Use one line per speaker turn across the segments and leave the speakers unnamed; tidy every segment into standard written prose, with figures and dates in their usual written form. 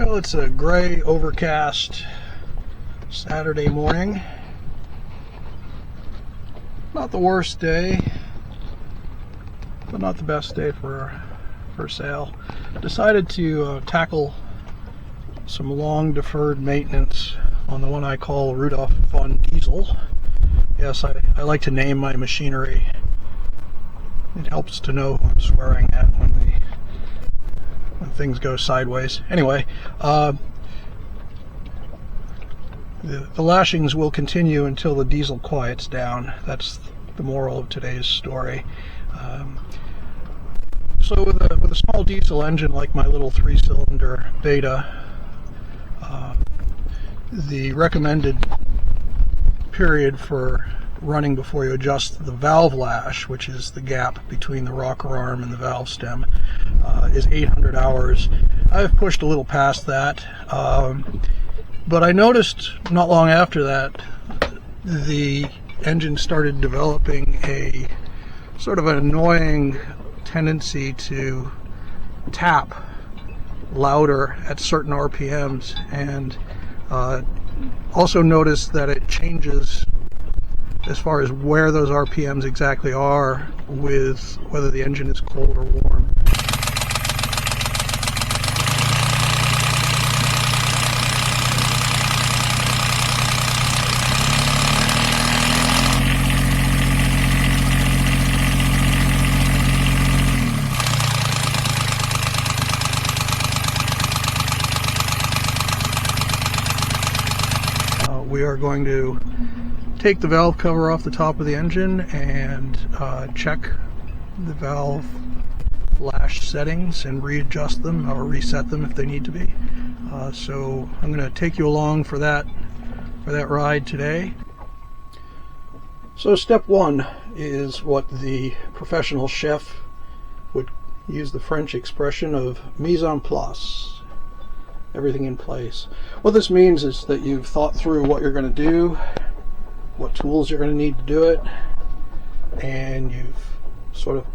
Well, it's a gray, overcast Saturday morning. Not the worst day, but not the best day for sale. Decided to tackle some long deferred maintenance on the one I call Rudolph von Diesel. Yes, I like to name my machinery. It helps to know who I'm swearing at when things go sideways. Anyway, the lashings will continue until the diesel quiets down. That's the moral of today's story. So with a small diesel engine like my little 3-cylinder Beta, the recommended period for running before you adjust the valve lash, which is the gap between the rocker arm and the valve stem, is 800 hours. I've pushed a little past that, but I noticed not long after that the engine started developing a sort of an annoying tendency to tap louder at certain RPMs, and also noticed that it changes as far as where those RPMs exactly are with whether the engine is cold or warm. We are going to take the valve cover off the top of the engine and check the valve lash settings and readjust them or reset them if they need to be. So I'm going to take you along for that ride today. So step one is what the professional chef would use the French expression of mise en place. Everything in place. What this means is that you've thought through what you're going to do, what tools you're going to need to do it, and you've sort of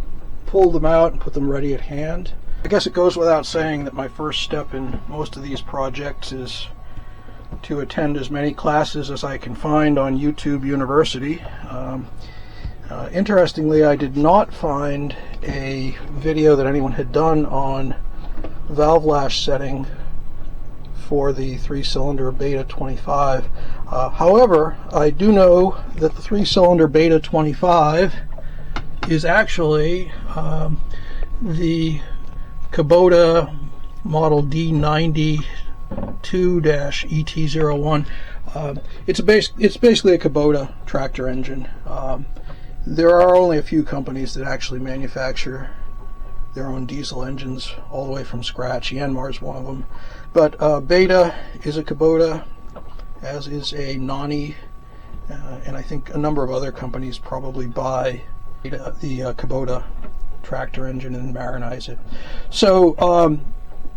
pulled them out and put them ready at hand. I guess it goes without saying that my first step in most of these projects is to attend as many classes as I can find on YouTube University. Interestingly, I did not find a video that anyone had done on valve lash setting for the 3-cylinder Beta 25. However, I do know that the 3-cylinder Beta 25 is actually the Kubota model D92-ET01. It's basically a Kubota tractor engine. There are only a few companies that actually manufacture their own diesel engines all the way from scratch. Yanmar is one of them. But Beta is a Kubota, as is a Nani, and I think a number of other companies probably buy the Kubota tractor engine and marinize it. So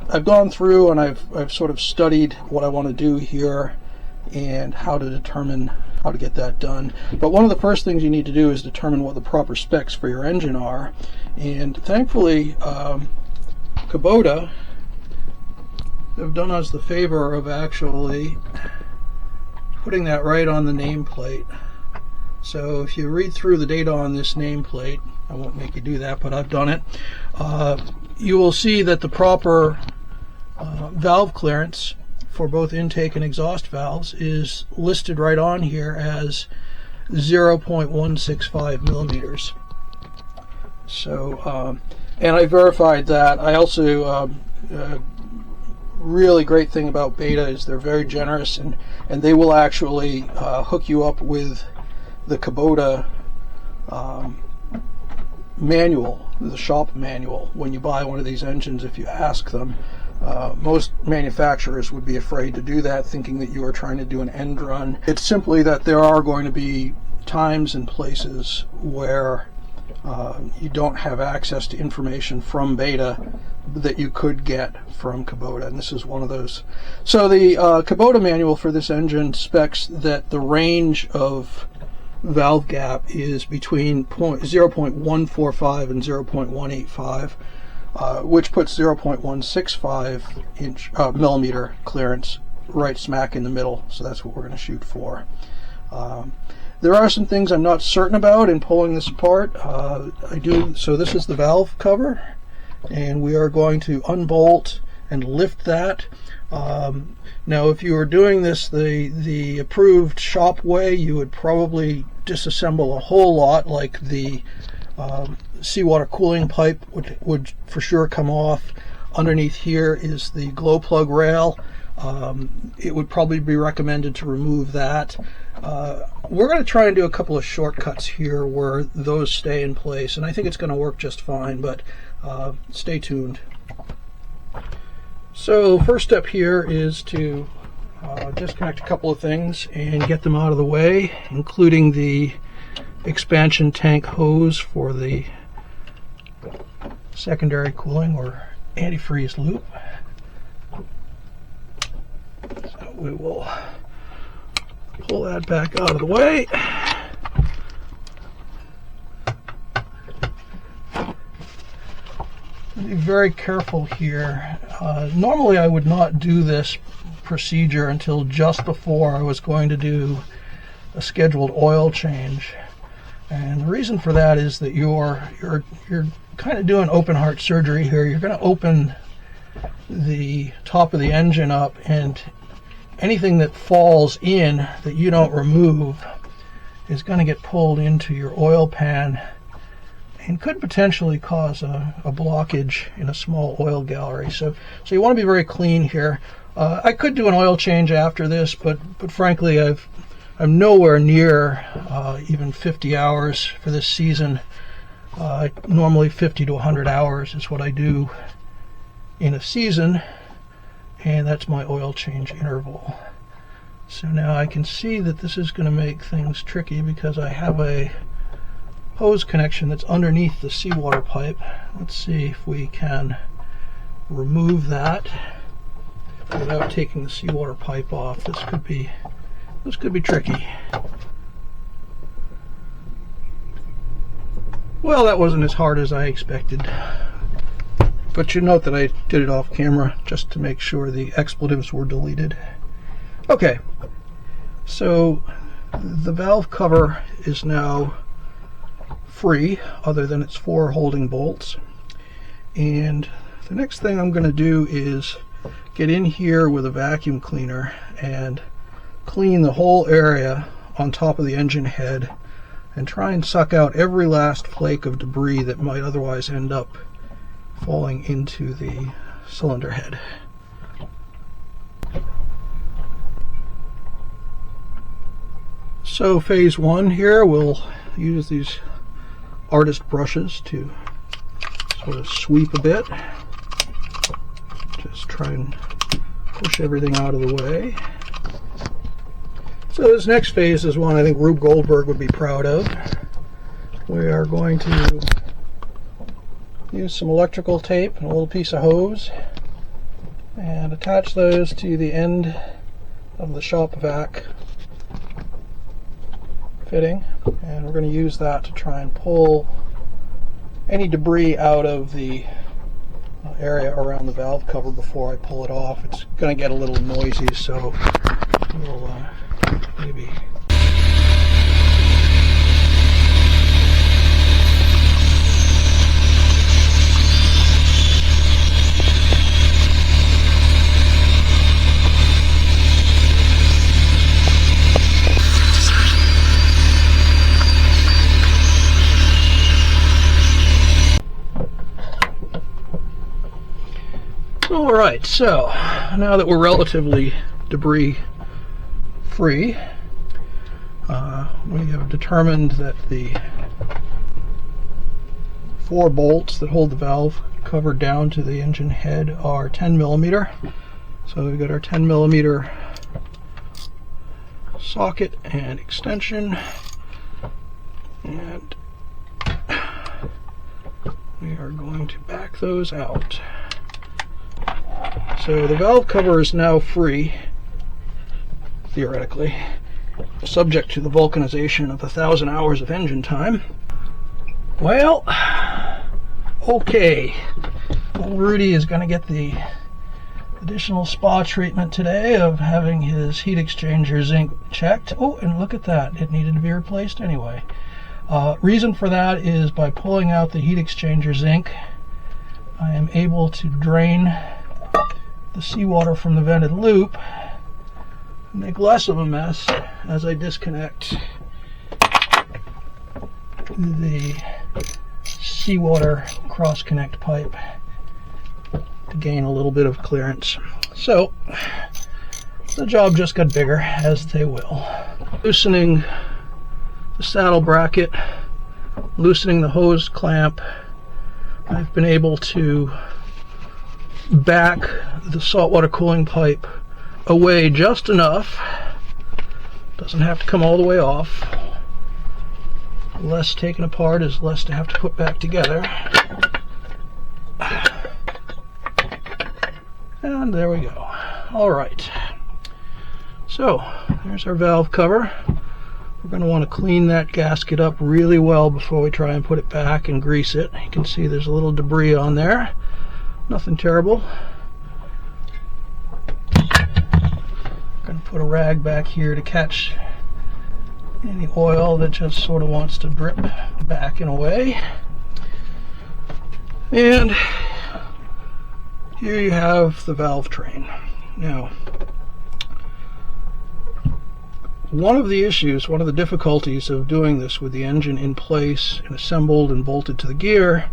I've gone through and I've sort of studied what I want to do here and how to determine how to get that done. But one of the first things you need to do is determine what the proper specs for your engine are. And thankfully, Kubota have done us the favor of actually putting that right on the nameplate. So if you read through the data on this nameplate, I won't make you do that, but I've done it, you will see that the proper valve clearance for both intake and exhaust valves is listed right on here as 0.165 millimeters. So, and I verified that. I also, really great thing about Beta is they're very generous, and they will actually hook you up with the Kubota manual, the shop manual, when you buy one of these engines if you ask them. Most manufacturers would be afraid to do that, thinking that you are trying to do an end run. It's simply that there are going to be times and places where you don't have access to information from Beta that you could get from Kubota, and this is one of those. So the Kubota manual for this engine specs that the range of valve gap is between 0.145 and 0.185. which puts 0.165 millimeter clearance right smack in the middle. So that's what we're going to shoot for. There are some things I'm not certain about in pulling this apart. So this is the valve cover, and we are going to unbolt and lift that. Now, if you were doing this the approved shop way, you would probably disassemble a whole lot, like the seawater cooling pipe would for sure come off. Underneath here is the glow plug rail. It would probably be recommended to remove that. We're going to try and do a couple of shortcuts here where those stay in place, and I think it's going to work just fine, but stay tuned. So first step here is to disconnect a couple of things and get them out of the way, including the expansion tank hose for the secondary cooling or antifreeze loop. So we will pull that back out of the way. Be very careful here. Normally I would not do this procedure until just before I was going to do a scheduled oil change, and the reason for that is that you're kind of doing open heart surgery here. You're going to open the top of the engine up, and anything that falls in that you don't remove is going to get pulled into your oil pan and could potentially cause a blockage in a small oil gallery. So you want to be very clean here. I could do an oil change after this, but frankly I'm nowhere near even 50 hours for this season. Normally 50 to 100 hours is what I do in a season, and that's my oil change interval. So now I can see that this is going to make things tricky because I have a hose connection that's underneath the seawater pipe. Let's see if we can remove that without taking the seawater pipe off. This could be tricky. Well, that wasn't as hard as I expected, but you note that I did it off camera just to make sure the expletives were deleted. Okay, so the valve cover is now free, other than its 4 holding bolts, and the next thing I'm going to do is get in here with a vacuum cleaner and clean the whole area on top of the engine head and try and suck out every last flake of debris that might otherwise end up falling into the cylinder head. So phase 1 here, we'll use these artist brushes to sort of sweep a bit. Just try and push everything out of the way. So this next phase is one I think Rube Goldberg would be proud of. We are going to use some electrical tape and a little piece of hose and attach those to the end of the shop vac fitting, and we're going to use that to try and pull any debris out of the area around the valve cover before I pull it off. It's going to get a little noisy, so we'll maybe Alright, so now that we're relatively debris free, we have determined that the 4 bolts that hold the valve cover down to the engine head are 10 millimeter. So we've got our 10 millimeter socket and extension, and we are going to back those out. So the valve cover is now free, theoretically, subject to the vulcanization of 1,000 hours of engine time. Well, okay, Rudy is going to get the additional spa treatment today of having his heat exchanger zinc checked. Oh, and look at that. It needed to be replaced anyway. Reason for that is by pulling out the heat exchanger zinc, I am able to drain the seawater from the vented loop and make less of a mess as I disconnect the seawater cross-connect pipe to gain a little bit of clearance. So the job just got bigger, as they will. Loosening the saddle bracket, loosening the hose clamp, I've been able to back the saltwater cooling pipe away just enough. Doesn't have to come all the way off. Less taken apart is less to have to put back together. And there we go. All right. So there's our valve cover. We're going to want to clean that gasket up really well before we try and put it back and grease it. You can see there's a little debris on there. Nothing terrible. Going to put a rag back here to catch any oil that just sort of wants to drip back in a way. And here you have the valve train. Now, one of the difficulties of doing this with the engine in place and assembled and bolted to the gear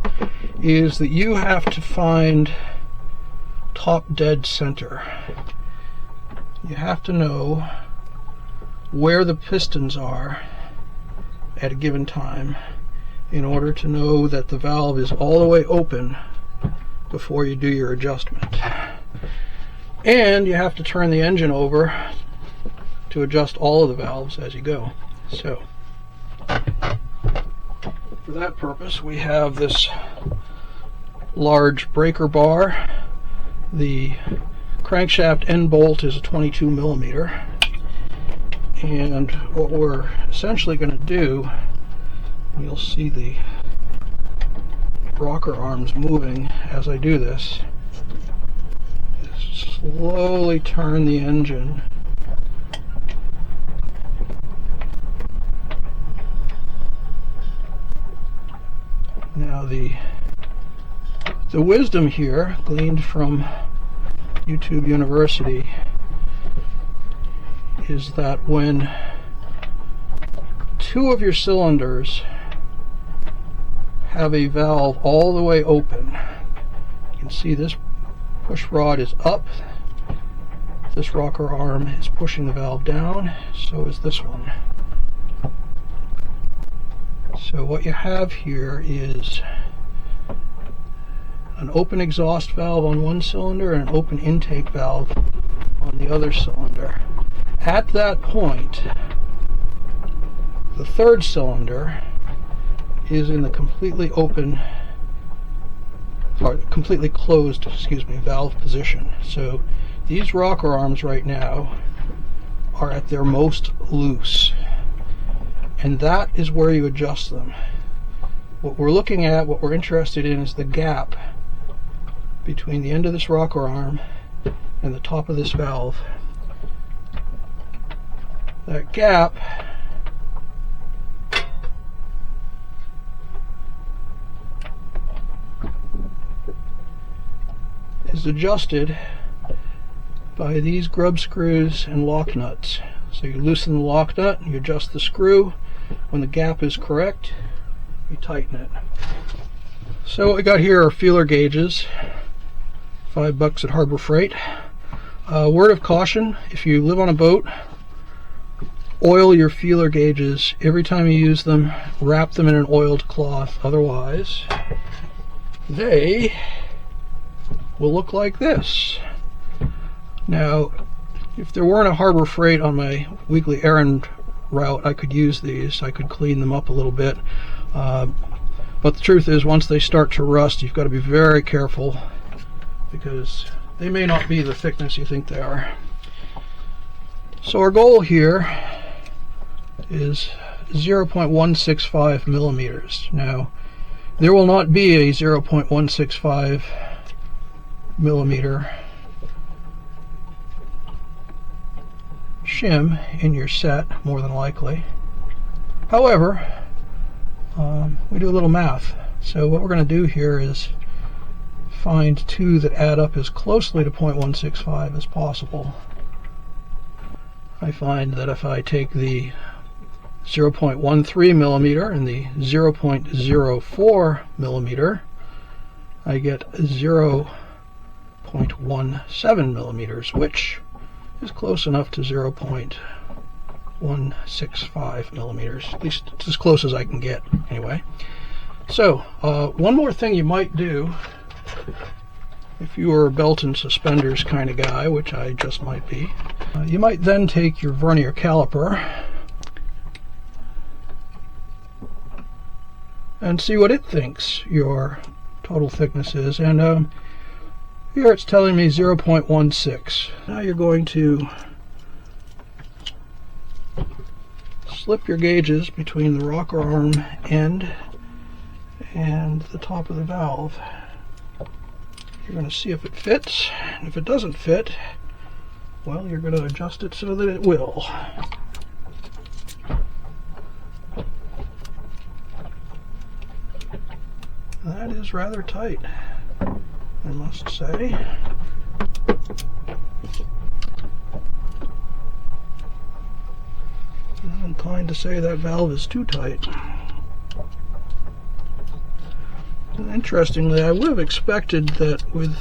is that you have to find top dead center. You have to know where the pistons are at a given time in order to know that the valve is all the way open before you do your adjustment. And you have to turn the engine over to adjust all of the valves as you go. So for that purpose we have this large breaker bar. The crankshaft end bolt is a 22 millimeter, and what we're essentially going to do, you'll see the rocker arms moving as I do this, is slowly turn the engine now. The wisdom here, gleaned from YouTube University, is that when two of your cylinders have a valve all the way open, you can see this push rod is up, this rocker arm is pushing the valve down, so is this one. So what you have here is an open exhaust valve on one cylinder and an open intake valve on the other cylinder. At that point, the third cylinder is in the completely open, or completely closed, valve position. So these rocker arms right now are at their most loose, and that is where you adjust them. What we're looking at, what we're interested in, is the gap between the end of this rocker arm and the top of this valve. That gap is adjusted by these grub screws and lock nuts. So you loosen the lock nut, you adjust the screw. When the gap is correct, you tighten it. So what we got here are feeler gauges, $5 at Harbor Freight. Word of caution, if you live on a boat, oil your feeler gauges every time you use them. Wrap them in an oiled cloth, otherwise they will look like this. Now, if there weren't a Harbor Freight on my weekly errand route, I could use these. I could clean them up a little bit. But the truth is, once they start to rust, you've got to be very careful, because they may not be the thickness you think they are. So our goal here is 0.165 millimeters. Now, there will not be a 0.165 millimeter shim in your set, more than likely. However, we do a little math. So what we're going to do here is find two that add up as closely to 0.165 as possible. I find that if I take the 0.13 millimeter and the 0.04 millimeter, I get 0.17 millimeters, which is close enough to 0.165 millimeters, at least it's as close as I can get anyway. So one more thing you might do if you were a belt and suspenders kind of guy, which I just might be, you might then take your vernier caliper and see what it thinks your total thickness is. And here it's telling me 0.16. Now you're going to slip your gauges between the rocker arm end and the top of the valve. You're going to see if it fits, and if it doesn't fit, well, you're going to adjust it so that it will. That is rather tight, I must say. I'm inclined to say that valve is too tight. And interestingly, I would have expected that with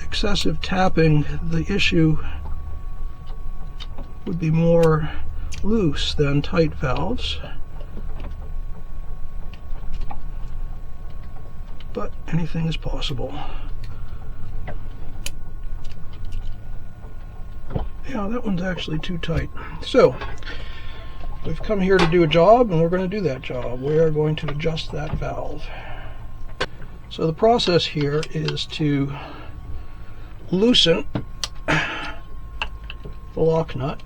excessive tapping, the issue would be more loose than tight valves. But anything is possible. Yeah, that one's actually too tight. So, we've come here to do a job, and we're going to do that job. We are going to adjust that valve. So the process here is to loosen the lock nut.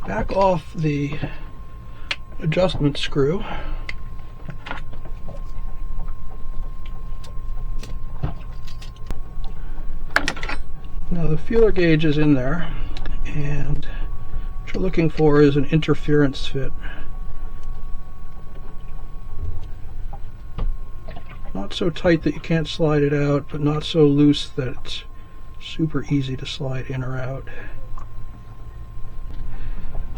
Back off the adjustment screw. Now the feeler gauge is in there, and what you're looking for is an interference fit. Not so tight that you can't slide it out, but not so loose that it's super easy to slide in or out.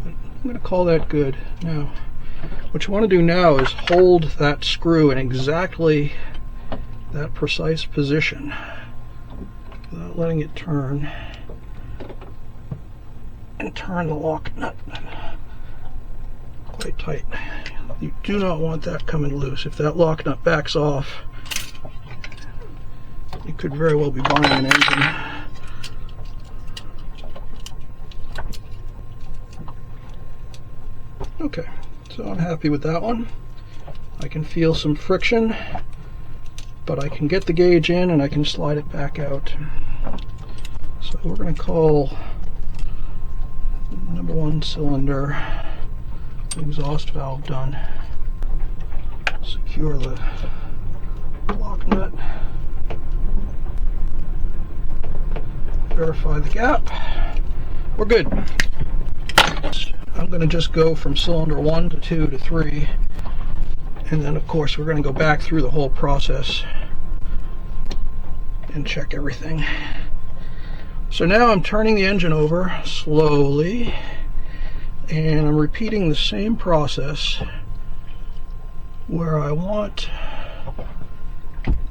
I'm going to call that good. Now, what you want to do now is hold that screw in exactly that precise position without letting it turn, and turn the lock nut quite tight. You do not want that coming loose. If that lock nut backs off, you could very well be buying an engine. Okay, so I'm happy with that one. I can feel some friction, but I can get the gauge in and I can slide it back out. So we're going to call number 1 cylinder exhaust valve done. Secure the lock nut. Verify the gap. We're good. I'm going to just go from cylinder 1 to 2 to 3, and then of course we're going to go back through the whole process and check everything. So now I'm turning the engine over slowly, and I'm repeating the same process where I want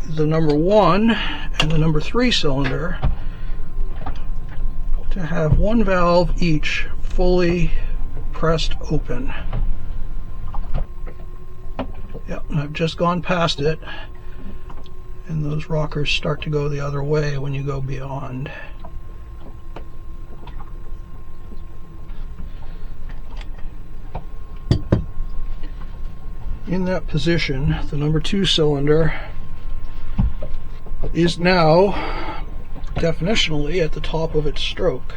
the number 1 and the number 3 cylinder to have one valve each fully pressed open. Yep, and I've just gone past it, and those rockers start to go the other way when you go beyond. In that position, the number 2 cylinder is now definitionally at the top of its stroke.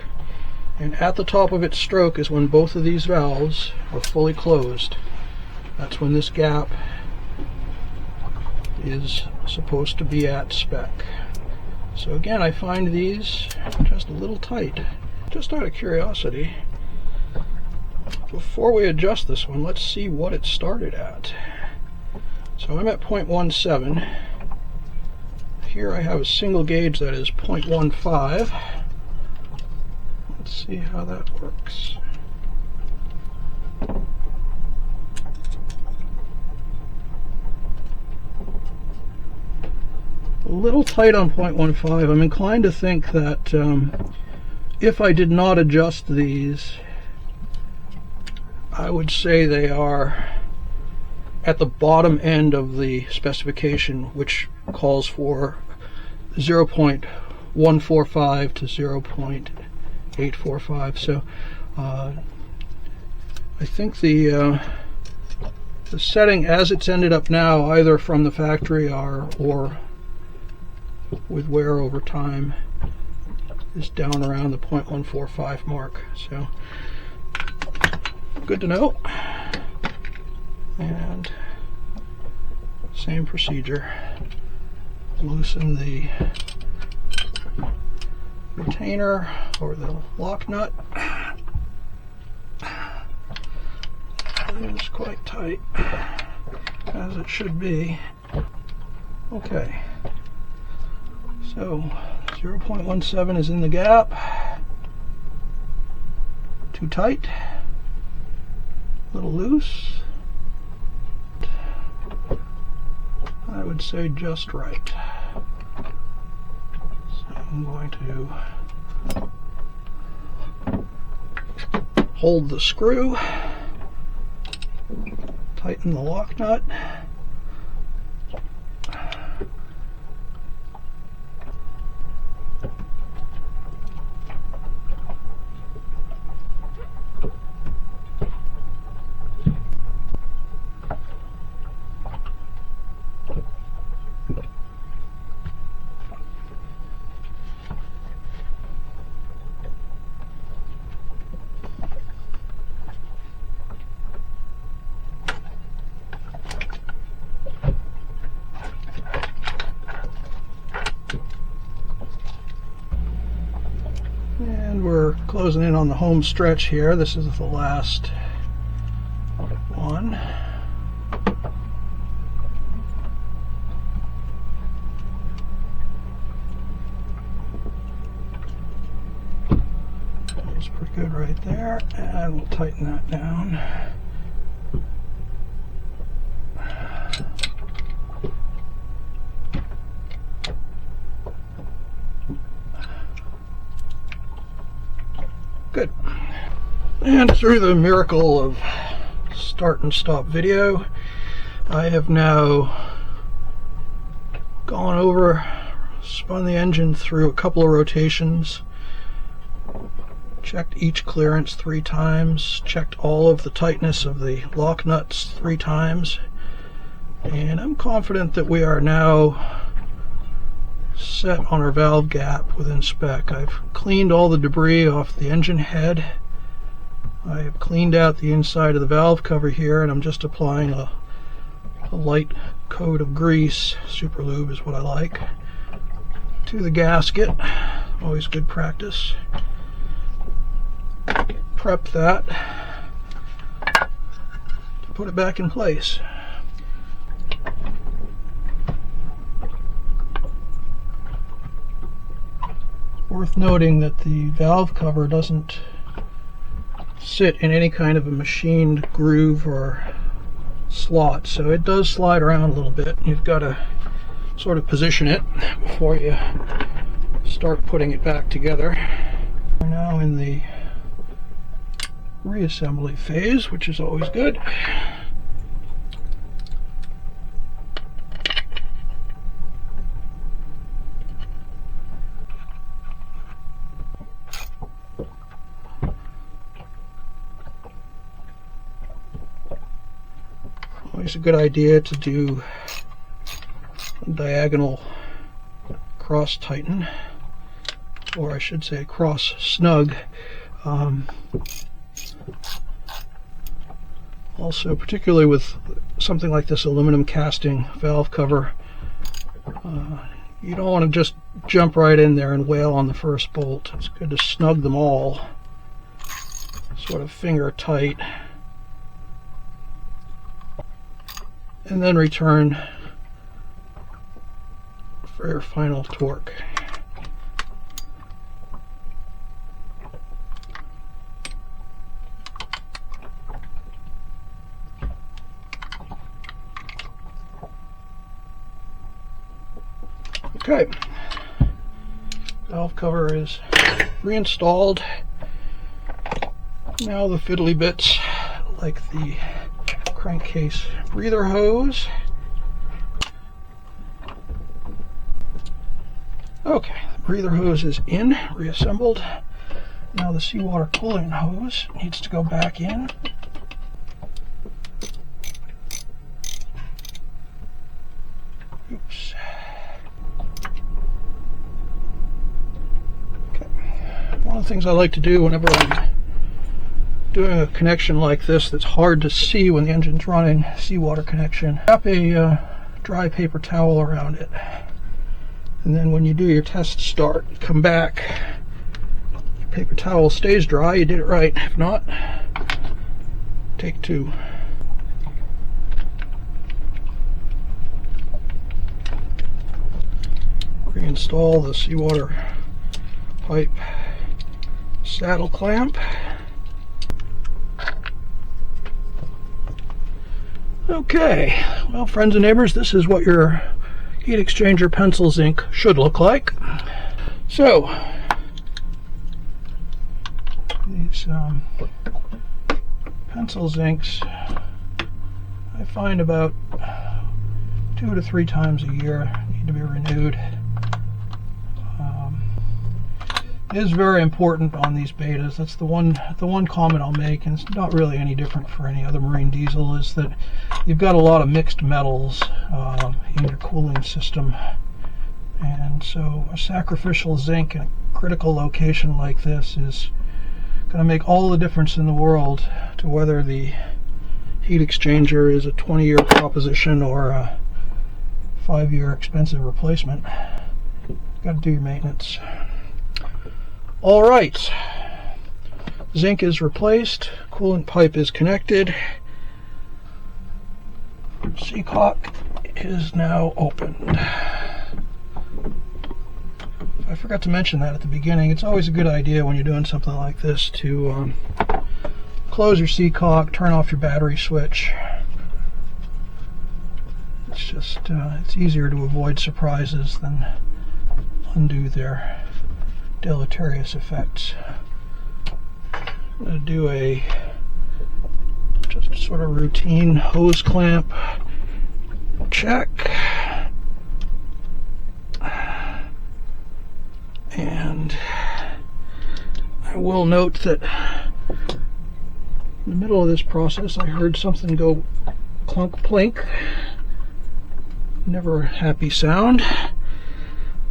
And at the top of its stroke is when both of these valves are fully closed. That's when this gap is supposed to be at spec. So again, I find these just a little tight. Just out of curiosity, before we adjust this one, let's see what it started at. So I'm at 0.17. Here I have a single gauge that is 0.15. Let's see how that works. A little tight on 0.15. I'm inclined to think that if I did not adjust these, I would say they are at the bottom end of the specification, which calls for 0.145 to 0.845. So I think the setting as it's ended up now, either from the factory or with wear over time, is down around the 0.145 mark. So good to know. And same procedure. Loosen the retainer or the lock nut. It is quite tight, as it should be. Okay, so 0.17 is in the gap. Too tight, a little loose. I would say just right. So I'm going to hold the screw, tighten the lock nut. And we're closing in on the home stretch here. This is the last one. That's pretty good right there, and we'll tighten that down. Good. And through the miracle of start and stop video, I have now gone over, spun the engine through a couple of rotations, checked each clearance 3 times, checked all of the tightness of the lock nuts 3 times, and I'm confident that we are now set on our valve gap within spec. I've cleaned all the debris off the engine head. I have cleaned out the inside of the valve cover here, and I'm just applying a light coat of grease, super lube is what I like, to the gasket. Always good practice. Prep that to put it back in place. Worth noting that the valve cover doesn't sit in any kind of a machined groove or slot, so it does slide around a little bit. You've got to sort of position it before you start putting it back together. We're now in the reassembly phase, which is always good. Always a good idea to do a diagonal cross tighten, or I should say cross snug. Also, particularly with something like this aluminum casting valve cover, You don't want to just jump right in there and wail on the first bolt. It's good to snug them all, sort of finger tight, and then return for your final torque. Okay, valve cover is reinstalled. Now the fiddly bits, like the crankcase breather hose. Okay, the breather hose is in, reassembled. Now the seawater cooling hose needs to go back in. Oops. One of the things I like to do whenever I'm doing a connection like this that's hard to see when the engine's running, seawater connection, wrap a dry paper towel around it. And then when you do your test start, come back, your paper towel stays dry, you did it right. If not, take two. Reinstall the seawater pipe saddle clamp. Okay, well, friends and neighbors, this is what your heat exchanger pencil zinc should look like. So these pencil zincs I find about 2 to 3 times a year need to be renewed. It is very important on these betas. That's the one comment I'll make, and it's not really any different for any other marine diesel, is that you've got a lot of mixed metals in your cooling system, and so a sacrificial zinc in a critical location like this is going to make all the difference in the world to whether the heat exchanger is a 20-year proposition or a 5-year expensive replacement. You've got to do your maintenance. All right, zinc is replaced, coolant pipe is connected, seacock is now opened. I forgot to mention that at the beginning. It's always a good idea when you're doing something like this to close your seacock, turn off your battery switch. It's just, it's easier to avoid surprises than undo their deleterious effects. I'm going to do a just sort of routine hose clamp check, and I will note that in the middle of this process I heard something go clunk plink, never a happy sound,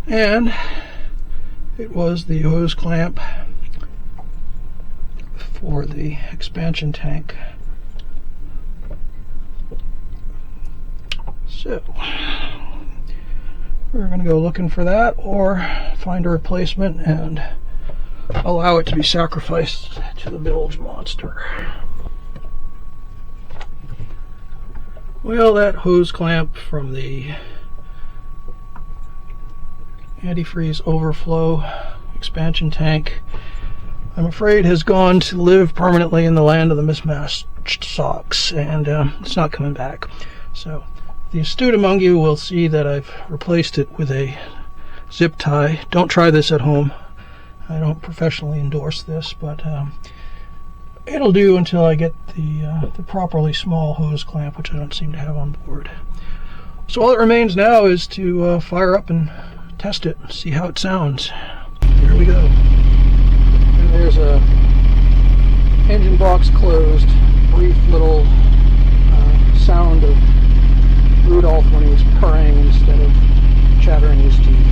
and it was the hose clamp for the expansion tank. So we're going to go looking for that, or find a replacement and allow it to be sacrificed to the bilge monster. Well, that hose clamp from the antifreeze overflow expansion tank, I'm afraid, has gone to live permanently in the land of the mismatched socks, and it's not coming back. So the astute among you will see that I've replaced it with a zip tie. Don't try this at home. I don't professionally endorse this, but it'll do until I get the properly small hose clamp, which I don't seem to have on board. So all that remains now is to fire up and test it, see how it sounds. Here we go. And there's a engine box closed, brief little sound of Rudolph when he was purring instead of chattering his teeth.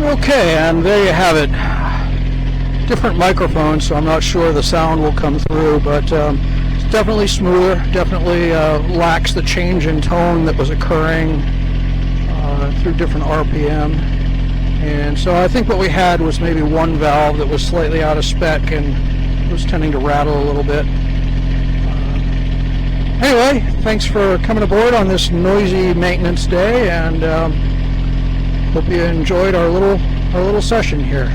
Okay, and there you have it. Different microphones, so I'm not sure the sound will come through, but definitely smoother, definitely lacks the change in tone that was occurring through different RPM. And so I think what we had was maybe one valve that was slightly out of spec and was tending to rattle a little bit. Anyway, thanks for coming aboard on this noisy maintenance day, and hope you enjoyed our little session here.